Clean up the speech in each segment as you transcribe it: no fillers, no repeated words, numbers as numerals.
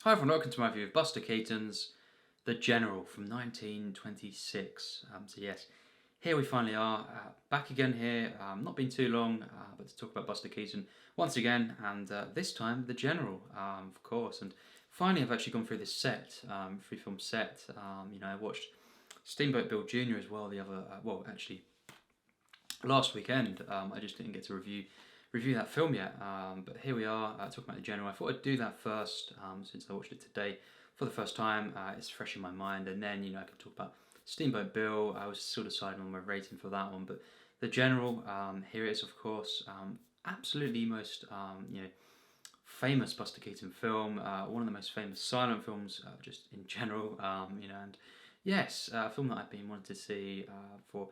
Hi everyone, welcome to my review of Buster Keaton's The General from 1926. So yes, here we finally are, back again here, not been too long, but to talk about Buster Keaton once again, and this time The General, of course. And finally I've actually gone through this set, freeform set. I watched Steamboat Bill Jr. as well the other, actually last weekend. I just didn't get to review that film yet, but here we are talking about The General. I thought I'd do that first, since I watched it today for the first time. It's fresh in my mind, and then I can talk about Steamboat Bill. I was still deciding on my rating for that one, but The General, here it is, of course. Absolutely most famous Buster Keaton film, one of the most famous silent films just in general, and yes, a film that I've been wanting to see for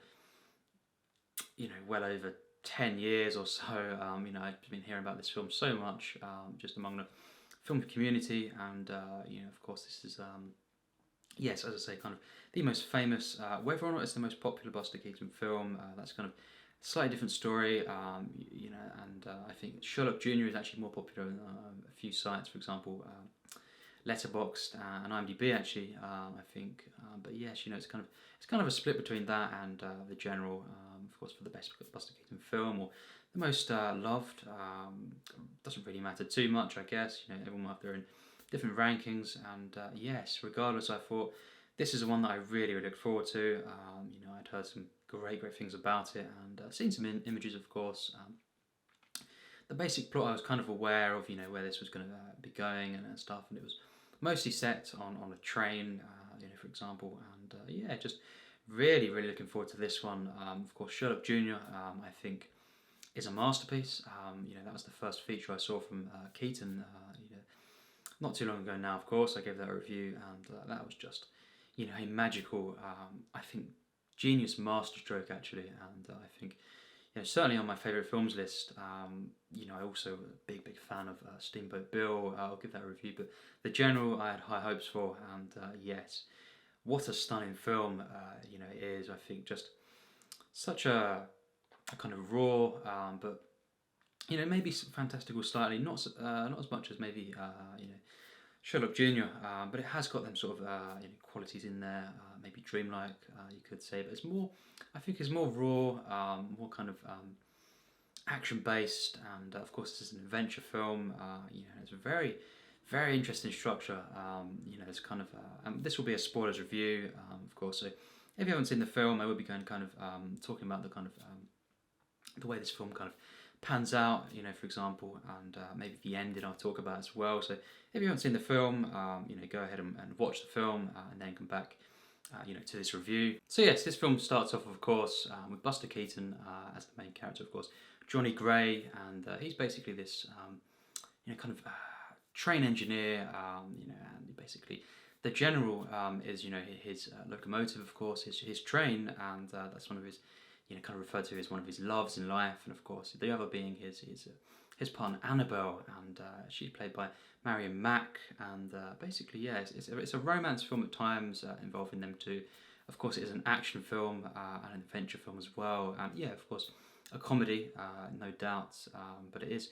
well over 10 years or so. I've been hearing about this film so much, just among the film community, and of course this is yes, as I say, kind of the most famous. Whether or not it's the most popular Buster Keaton film, that's kind of a slightly different story. And I think Sherlock Jr. is actually more popular on a few sites, for example, Letterboxd and IMDB actually. I think, but yes, it's kind of a split between that and The General. Of course, for the best Buster Keaton film or the most loved, doesn't really matter too much, I guess. Everyone will have their own different rankings, and yes, regardless, I thought this is the one that I really look forward to. I'd heard some great things about it, and seen some images, of course. The basic plot I was kind of aware of, where this was going to be going and stuff, and it was mostly set on a train, for example, and just really looking forward to this one. Of course, Sherlock Jr. I think is a masterpiece. That was the first feature I saw from Keaton. Not too long ago now. Of course, I gave that a review, and that was just a magical. I think genius masterstroke actually, and I think certainly on my favourite films list. I also a big fan of Steamboat Bill. I'll give that a review, but The General I had high hopes for, and yes, what a stunning film it is. I think just such a kind of raw, but maybe fantastical slightly, not as much as maybe Sherlock Jr. But it has got them sort of qualities in there, maybe dreamlike, you could say, but it's more, I think it's more raw, more kind of action based, and of course this is an adventure film. It's a very interesting structure. It's kind of this will be a spoilers review, of course. So if you haven't seen the film, I will be going kind of talking about the kind of the way this film kind of pans out, for example, and maybe the ending I'll talk about as well. So if you haven't seen the film, go ahead and watch the film, and then come back, to this review. So yes, this film starts off, of course, with Buster Keaton as the main character, of course, Johnny Gray, and he's basically this, kind of train engineer, and basically the General is, his locomotive, of course, his train, and that's one of his, kind of referred to as one of his loves in life, and of course the other being his partner Annabelle, and she's played by Marion Mack, and basically it's a romance film at times involving them two. Of course, it is an action film and an adventure film as well, and of course a comedy, no doubt, but it is.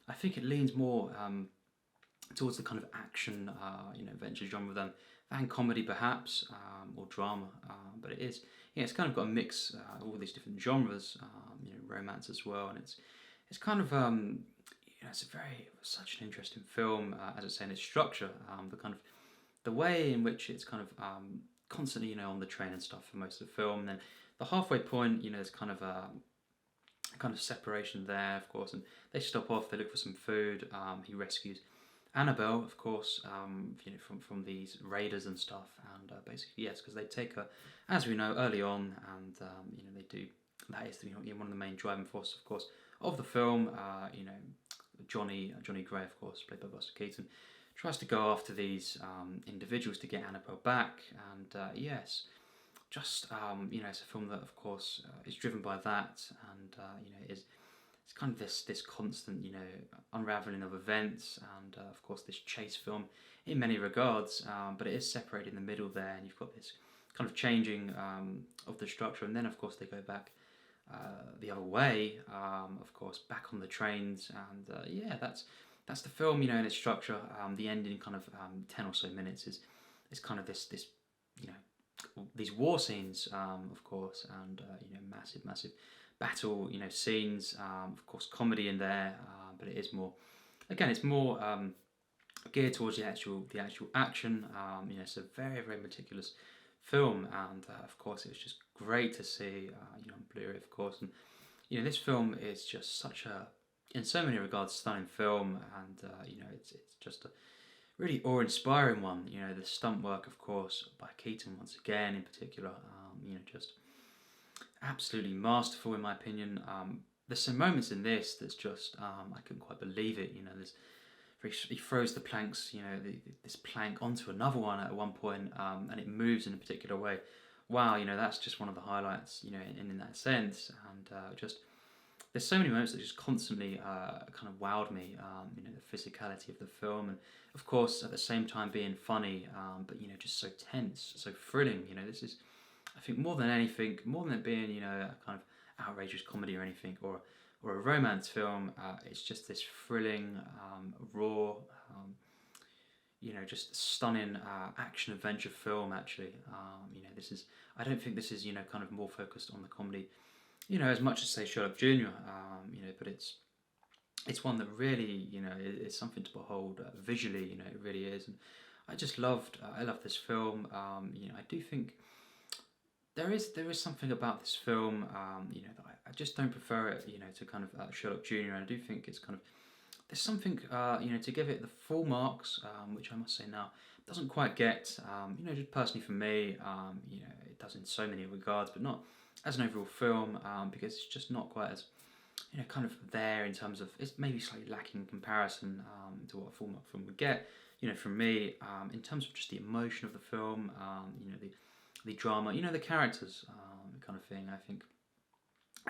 I think it leans more towards the kind of action, adventure genre than comedy perhaps, or drama. But it is, it's kind of got a mix of all these different genres, romance as well, and it's kind of it's such an interesting film, as I say, in its structure, the kind of the way in which it's kind of constantly on the train and stuff for most of the film. And then the halfway point, there's kind of a kind of separation there, of course, and they stop off, they look for some food. He rescues Annabelle, of course, from these raiders and stuff, and basically yes, because they take her, as we know, early on, and they do. That is one of the main driving forces, of course, of the film. Johnny Gray, of course, played by Buster Keaton, tries to go after these individuals to get Annabelle back, and yes, just it's a film that, of course, is driven by that, and it's kind of this constant unraveling of events, and of course this chase film in many regards, but it is separated in the middle there, and you've got this kind of changing of the structure, and then of course they go back the other way, of course, back on the trains, and that's the film, in its structure. The ending kind of 10 or so minutes is kind of this you know these war scenes, of course, and massive battle, scenes, of course, comedy in there, but it is more, again, it's more geared towards the actual action. It's a very meticulous film, and of course it was just great to see, on Blu-ray, of course. And this film is just such a, in so many regards, stunning film, and it's just a really awe-inspiring one. The stunt work, of course, by Keaton once again, in particular, just absolutely masterful in my opinion. There's some moments in this that's just I couldn't quite believe it. He throws the planks, this plank onto another one at one point, and it moves in a particular way. Wow, that's just one of the highlights, in that sense, and just there's so many moments that just constantly kind of wowed me. The physicality of the film, and of course at the same time being funny, but just so tense, so thrilling. This is, I think, more than anything, more than it being a kind of outrageous comedy or anything, or a romance film, it's just this thrilling, raw, just stunning action adventure film. Actually, this is, I don't think this is kind of more focused on the comedy, as much as say Sherlock Junior. But it's one that really is something to behold visually. It really is, and I love this film. I do think there is something about this film, that I just don't prefer it, to kind of Sherlock Junior. And I do think it's kind of, there's something, to give it the full marks, which I must say now doesn't quite get, just personally for me, it does in so many regards, but not as an overall film, because it's just not quite as, kind of there in terms of, it's maybe slightly lacking in comparison to what a full mark film would get, from me, in terms of just the emotion of the film, the drama, the characters, kind of thing. I think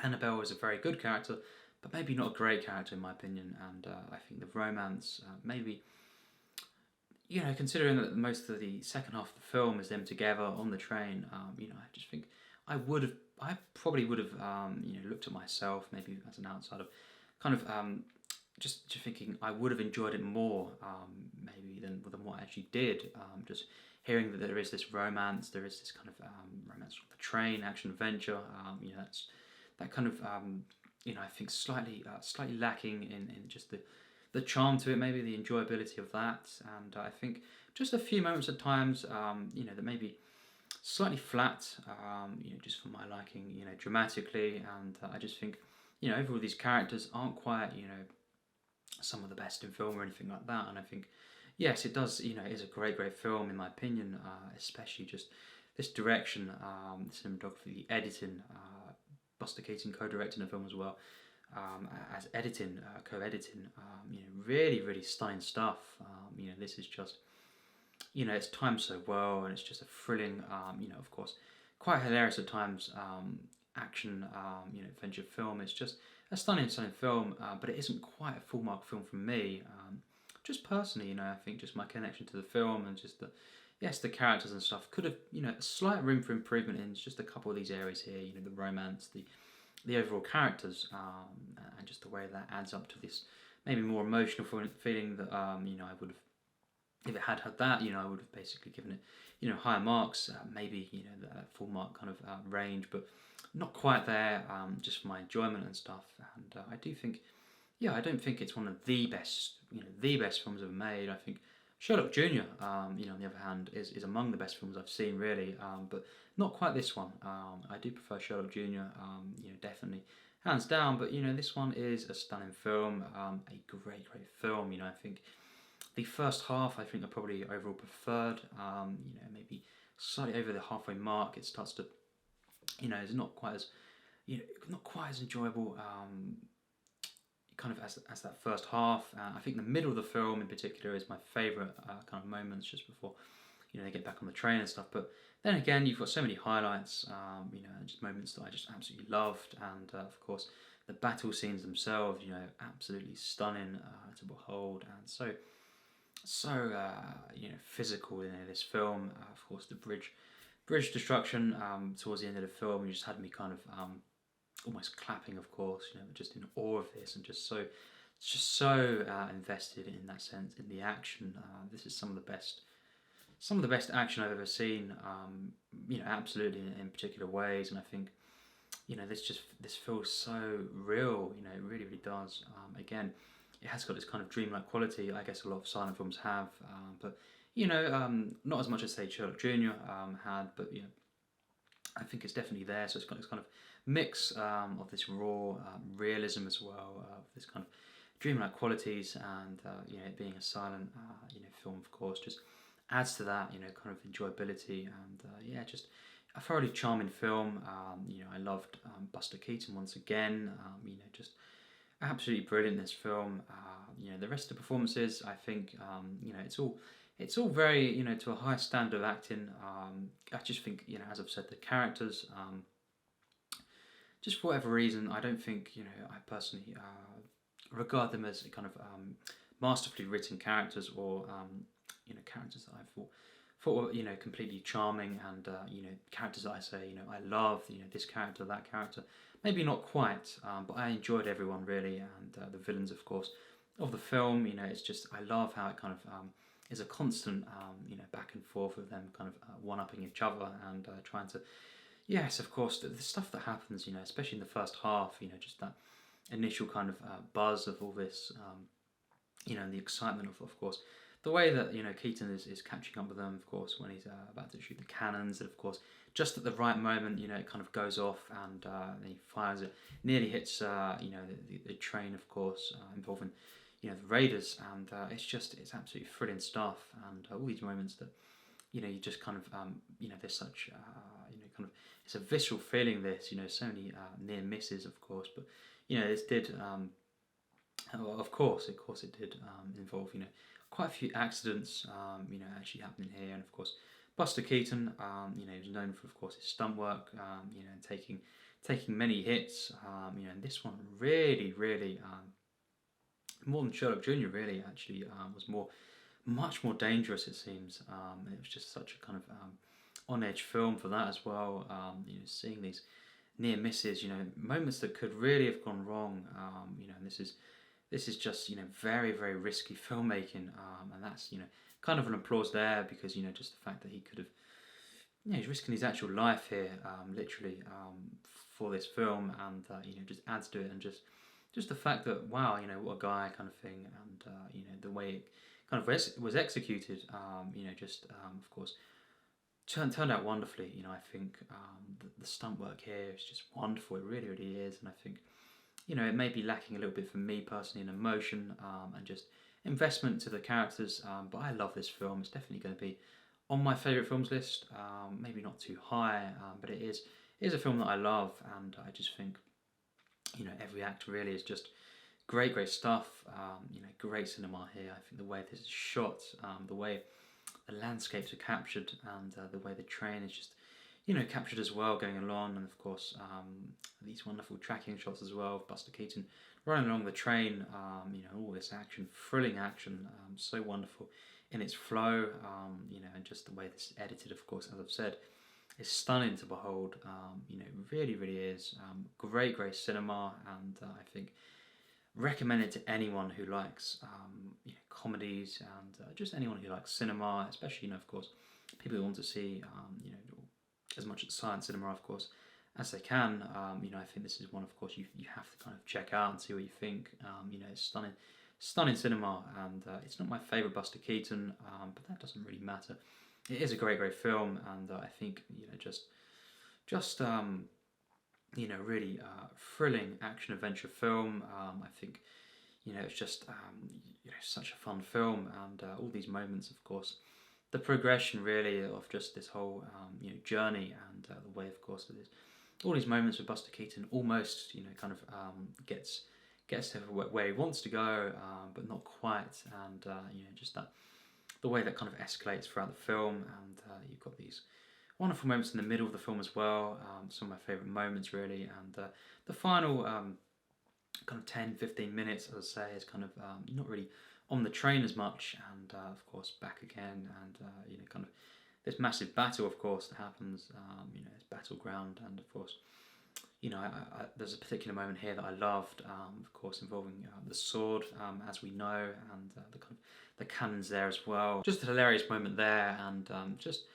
Annabelle is a very good character, but maybe not a great character in my opinion. And I think the romance, maybe, considering that most of the second half of the film is them together on the train, I just think I probably would have, looked at myself maybe as an outsider, kind of just thinking I would have enjoyed it more, maybe than what I actually did. Just hearing that there is this romance, there is this kind of romance on the train, action adventure. That's that kind of I think slightly lacking in just the charm to it, maybe the enjoyability of that, and I think just a few moments at times, that maybe slightly flat, just for my liking, dramatically, and I just think, overall these characters aren't quite, some of the best in film or anything like that, and I think, yes, it does, it is a great film in my opinion, especially just this direction, the cinematography, the editing, Buster Keaton co-directing the film as well, as editing, co-editing, really stunning stuff. This is just, it's timed so well, and it's just a thrilling, of course, quite hilarious at times, action, adventure film. It's just a stunning film, but it isn't quite a full mark film for me. Just personally, I think just my connection to the film and just the characters and stuff could have, a slight room for improvement in just a couple of these areas here. The romance, the overall characters, and just the way that adds up to this maybe more emotional feeling that I would have, if it had that, I would have basically given it, higher marks, maybe the full mark kind of range, but not quite there, just for my enjoyment and stuff. And I do think, I don't think it's one of the best, the best films ever made. I think Sherlock Junior, on the other hand, is among the best films I've seen, really, but not quite this one. I do prefer Sherlock Junior, definitely, hands down. But this one is a stunning film, a great film. I think the first half, I think I probably overall preferred. Maybe slightly over the halfway mark, it starts to, it's not quite as enjoyable. Kind of as that first half. I think the middle of the film in particular is my favourite kind of moments, just before they get back on the train and stuff. But then again, you've got so many highlights, just moments that I just absolutely loved, and of course the battle scenes themselves, absolutely stunning to behold, and so physical in this film. Of course, the bridge destruction towards the end of the film, just had me kind of almost clapping, of course, just in awe of this, and just so it's just so invested in that sense in the action. This is some of the best action I've ever seen. Absolutely in particular ways, and I think this feels so real. It really really does. Again, it has got this kind of dreamlike quality. I guess a lot of silent films have, but not as much as say Sherlock Junior had, but I think it's definitely there. So it's got this kind of mix of this raw realism as well, this kind of dreamlike qualities, and it being a silent film, of course, just adds to that kind of enjoyability, and just a thoroughly charming film. I loved Buster Keaton once again. Just absolutely brilliant in this film. The rest of the performances, I think, it's all very to a high standard of acting. I just think as I've said, the characters, just for whatever reason, I don't think I personally regard them as kind of masterfully written characters, or characters that I thought were completely charming, and characters that I say I love this character, that character, maybe not quite, but I enjoyed everyone really, and the villains, of course, of the film. It's just, I love how it kind of is a constant back and forth of them kind of one-upping each other, and trying to, yes, of course, the stuff that happens especially in the first half, just that initial kind of buzz of all this, and the excitement of course, the way that Keaton is catching up with them, of course, when he's about to shoot the cannons, and of course, just at the right moment, it kind of goes off, and then he fires it, nearly hits the train, of course, involving the raiders, and it's absolutely thrilling stuff, and all these moments that you just kind of there's such kind of, it's a visceral feeling, this so many near misses, of course, but this did well, of course it did involve quite a few accidents actually happening here, and of course Buster Keaton he was known for, of course, his stunt work, and taking many hits, and this one really really more than Sherlock Junior really actually was much more dangerous, it seems. It was just such a kind of on edge film for that as well. Seeing these near misses, moments that could really have gone wrong. And this is just very very risky filmmaking, and that's kind of an applause there, because just the fact that he could have, he's risking his actual life here, literally, for this film, and just adds to it, and just the fact that, wow, what a guy, kind of thing, and the way it kind of was executed, of course, turned out wonderfully. I think the stunt work here is just wonderful. It really really is, and I think it may be lacking a little bit for me personally in emotion, and just investment to the characters, but I love this film. It's definitely going to be on my favourite films list. Maybe not too high, but it is a film that I love, and I just think every act really is just great stuff. Great cinema here. I think the way this is shot, the way the landscapes are captured, and the way the train is just captured as well going along, and of course these wonderful tracking shots as well of Buster Keaton running along the train. All this action, thrilling action, so wonderful in its flow, and just the way this is edited, of course, as I've said, is stunning to behold. Really really is great cinema, and I think recommend it to anyone who likes comedies, and just anyone who likes cinema, especially of course people who want to see as much science cinema, of course, as they can. I think this is one, of course, you have to kind of check out and see what you think. It's stunning cinema, and it's not my favourite Buster Keaton, but that doesn't really matter. It is a great film, and I think just really thrilling action adventure film. I think it's just such a fun film, and all these moments, of course, the progression really of just this whole journey, and the way, of course, that is all these moments with Buster Keaton almost kind of gets to where he wants to go, but not quite, and just that the way that kind of escalates throughout the film, and you've got these wonderful moments in the middle of the film as well. Some of my favourite moments really, and the final kind of 10-15 minutes, as I say, is kind of not really on the train as much, and of course back again, and kind of this massive battle, of course, that happens, this battleground, and of course there's a particular moment here that I loved, of course, involving the sword, as we know, and the kind of the cannons there as well. Just a hilarious moment there, and just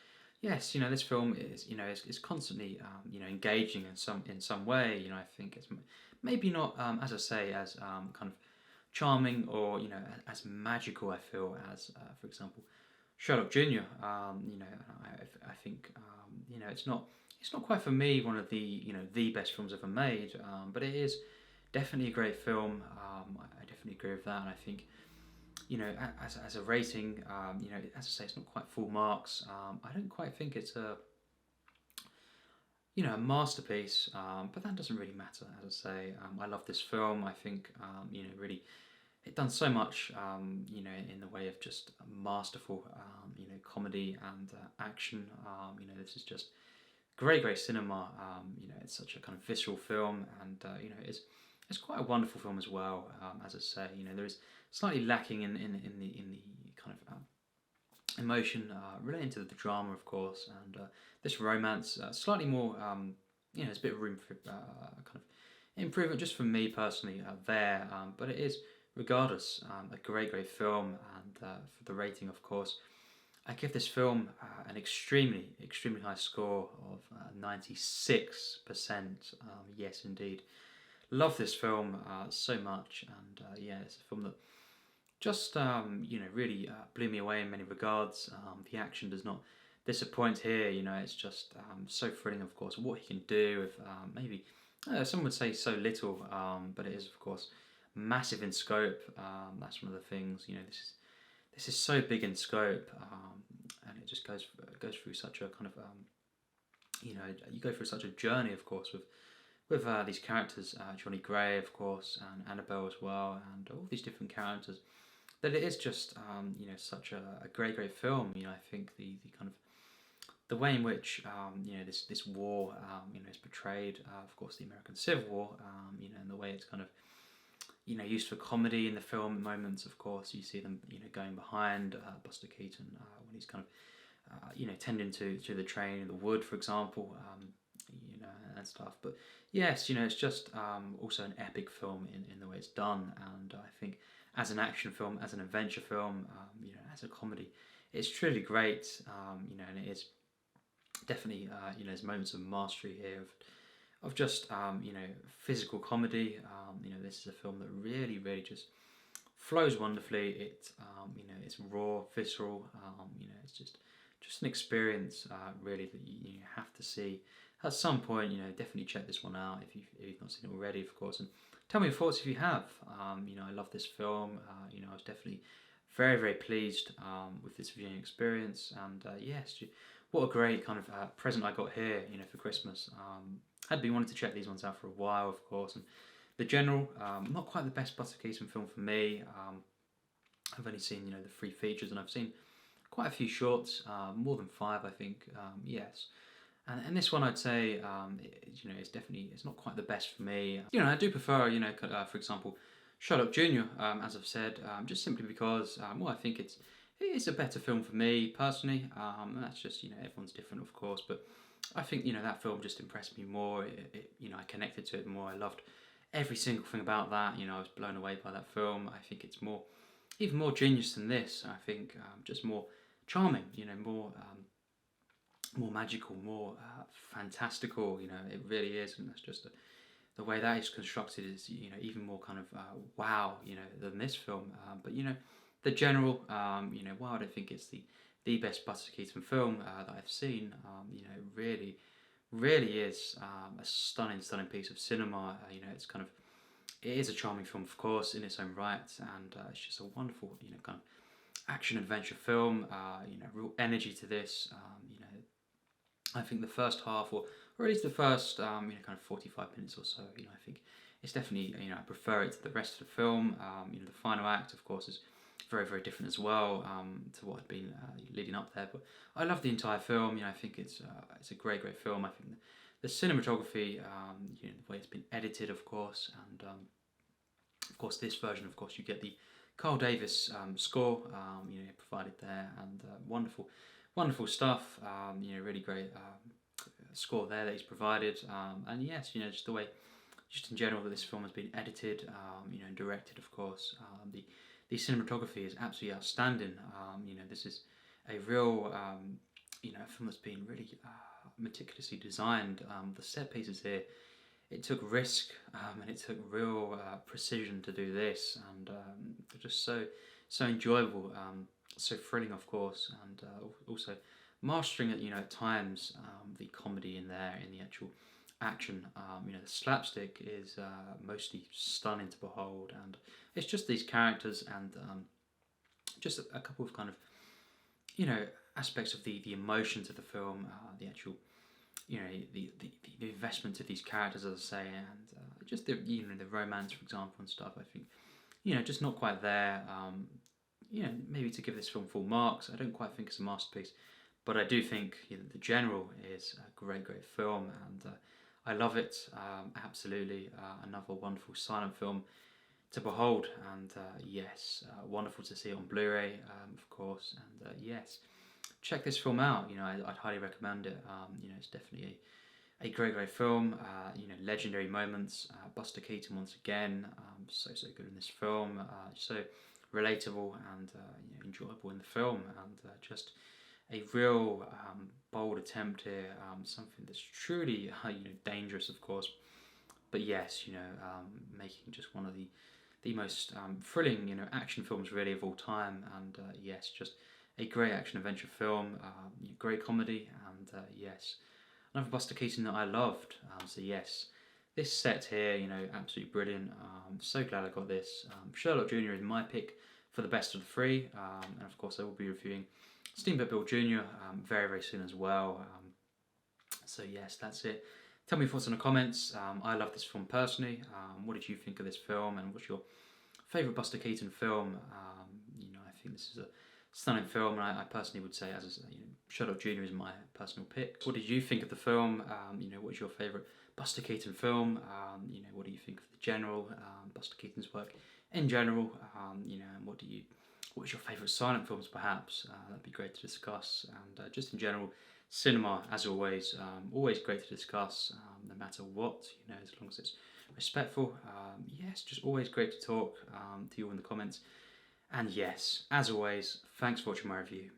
yes, this film is constantly engaging in some way. I think it's maybe not as I say as kind of charming or as magical. I feel as for example Sherlock Junior. I think it's not quite for me one of the best films ever made, but it is definitely a great film. I definitely agree with that, and I think as a rating, as I say, it's not quite full marks. I don't quite think it's a masterpiece, but that doesn't really matter. As I say, I love this film. I think really it done so much, in the way of just a masterful, comedy and action. This is just great cinema. It's such a kind of visceral film, and it's quite a wonderful film as well. As I say, there is slightly lacking in the kind of emotion relating to the drama, of course, and this romance slightly more. There's a bit of room for kind of improvement, just for me personally there. But it is, regardless, a great film, and for the rating, of course, I give this film an extremely high score of 96%. Yes, indeed. Love this film so much, and it's a film that just really blew me away in many regards. The action does not disappoint here. It's just so thrilling, of course, what he can do with maybe some would say so little, but it is, of course, massive in scope. That's one of the things. This is so big in scope, and it just goes through such a kind of you go through such a journey, of course, with these characters, Johnny Gray, of course, and Annabelle as well, and all these different characters. That it is just such a great film. I think the kind of the way in which this war is portrayed, of course, the American Civil War, and the way it's kind of used for comedy in the film moments. Of course, you see them going behind Buster Keaton when he's kind of tending to the train in the wood, for example, and stuff. But yes, it's just also an epic film in the way it's done, and I think as an action film, as an adventure film, as a comedy, it's truly great. And it is definitely there's moments of mastery here of just physical comedy. This is a film that really just flows wonderfully. It's raw, visceral. It's just an experience really that you have to see at some point. Definitely check this one out if you've not seen it already, of course, and tell me your thoughts if you have. I love this film. I was definitely very pleased with this viewing experience, and yes, what a great kind of present I got here, for Christmas. I'd been wanting to check these ones out for a while, of course, and The General, not quite the best Buster Keaton film for me. I've only seen the 3 features, and I've seen quite a few shorts, more than 5, I think. Yes. And this one, I'd say, it's definitely, it's not quite the best for me. I do prefer, for example, Sherlock Junior, as I've said, just simply because, I think it's a better film for me personally. That's just, everyone's different, of course, but I think that film just impressed me more. I connected to it more. I loved every single thing about that. I was blown away by that film. I think it's even more genius than this. I think just more charming. More magical, more fantastical. It really is, and that's just the way that is constructed is even more kind of wow, than this film. But The General, while I don't think it's the best Buster Keaton film that I've seen, it really is a stunning piece of cinema. It's kind of, it is a charming film, of course, in its own right, and it's just a wonderful kind of action adventure film. Real energy to this. I think the first half, or at least the first kind of 45 minutes or so, I think it's definitely, I prefer it to the rest of the film. The final act, of course, is very different as well to what had been leading up there. But I love the entire film. I think it's a great film. I think the cinematography, the way it's been edited, of course, and of course this version, of course, you get the Carl Davis score, provided there, and wonderful stuff. Really great score there that he's provided, and yes, just the way, just in general, that this film has been edited, and directed, of course. The cinematography is absolutely outstanding. This is a real, a film that's been really meticulously designed. The set pieces here, it took risk, and it took real precision to do this, and they're just so enjoyable, so thrilling, of course, and also mastering it. At times, the comedy in there, in the actual action, the slapstick is mostly stunning to behold, and it's just these characters and just a couple of kind of aspects of the emotions of the film, the actual the investment of these characters, as I say, and just the romance, for example, and stuff. I think just not quite there. Maybe to give this film full marks, I don't quite think it's a masterpiece, but I do think The General is a great film, and I love it, absolutely. Another wonderful silent film to behold, and yes, wonderful to see it on Blu-ray, of course, and yes, check this film out. I'd highly recommend it. It's definitely a great film. Legendary moments. Buster Keaton once again, so good in this film. So relatable and enjoyable in the film, and just a real bold attempt here. Something that's truly dangerous, of course, but yes, making just one of the most thrilling action films really of all time, and yes, just a great action adventure film, great comedy, and yes, another Buster Keaton that I loved. So yes, this set here, absolutely brilliant. So glad I got this. Sherlock Jr. is my pick for the best of the three, and of course I will be reviewing Steamboat Bill Jr. Very soon as well. So yes, that's it. Tell me your thoughts in the comments. I love this film personally. What did you think of this film, and what's your favourite Buster Keaton film? I think this is a stunning film, and I personally would say, as I say, Sherlock Jr. is my personal pick. What did you think of the film? What's your favourite Buster Keaton film? What do you think of The General, Buster Keaton's work in general? And what's your favourite silent films, perhaps? That'd be great to discuss. And just in general, cinema, as always, always great to discuss, no matter what, as long as it's respectful. Yes, just always great to talk to you in the comments. And yes, as always, thanks for watching my review.